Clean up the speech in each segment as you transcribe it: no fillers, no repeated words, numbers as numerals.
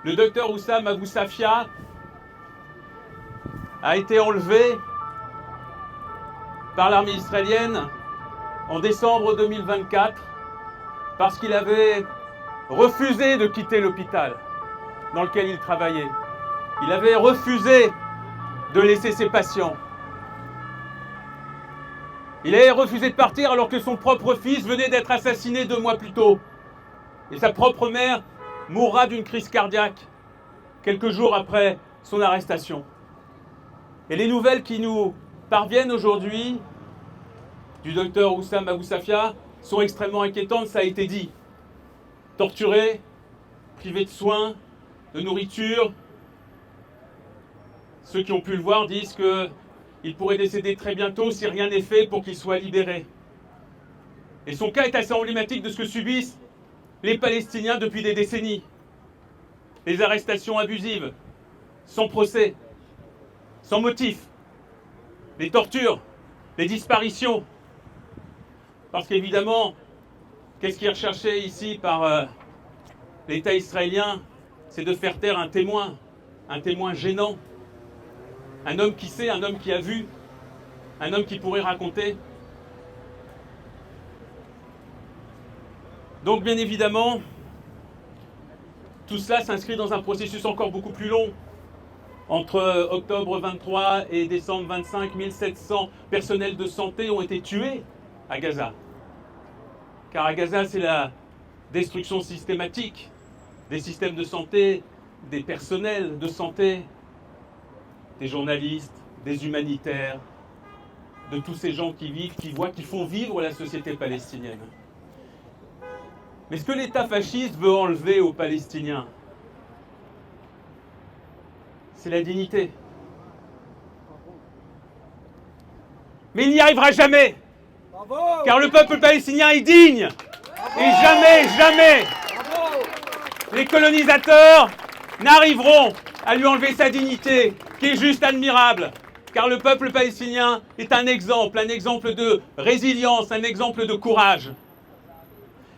Le docteur Oussam Abou Safia a été enlevé par l'armée israélienne en décembre 2024 parce qu'il avait refusé de quitter l'hôpital dans lequel il travaillait. Il avait refusé de laisser ses patients. Il avait refusé de partir alors que son propre fils venait d'être assassiné 2 mois plus tôt. Et sa propre mère mourra d'une crise cardiaque quelques jours après son arrestation. Et les nouvelles qui nous parviennent aujourd'hui du docteur Oussam Abou Safia sont extrêmement inquiétantes, ça a été dit. Torturé, privé de soins, de nourriture. Ceux qui ont pu le voir disent qu'il pourrait décéder très bientôt si rien n'est fait pour qu'il soit libéré. Et son cas est assez emblématique de ce que subissent les Palestiniens depuis des décennies. Les arrestations abusives, sans procès, sans motif, les tortures, les disparitions. Parce qu'évidemment, qu'est-ce qui est recherché ici par l'État israélien? C'est de faire taire un témoin gênant, un homme qui sait, un homme qui a vu, un homme qui pourrait raconter. Donc bien évidemment, tout cela s'inscrit dans un processus encore beaucoup plus long. Entre octobre 23 et décembre 25, 1700 personnels de santé ont été tués à Gaza. Car à Gaza, c'est la destruction systématique des systèmes de santé, des personnels de santé, des journalistes, des humanitaires, de tous ces gens qui vivent, qui voient, qui font vivre la société palestinienne. Mais ce que l'État fasciste veut enlever aux Palestiniens, c'est la dignité. Mais il n'y arrivera jamais, car le peuple palestinien est digne. Et jamais, les colonisateurs n'arriveront à lui enlever sa dignité, qui est juste admirable. Car le peuple palestinien est un exemple de résilience, un exemple de courage.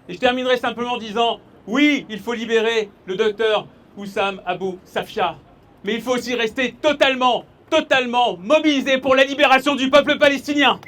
Et je terminerai simplement en disant, oui, il faut libérer le docteur Oussam Abou Safia. Mais il faut aussi rester totalement mobilisé pour la libération du peuple palestinien.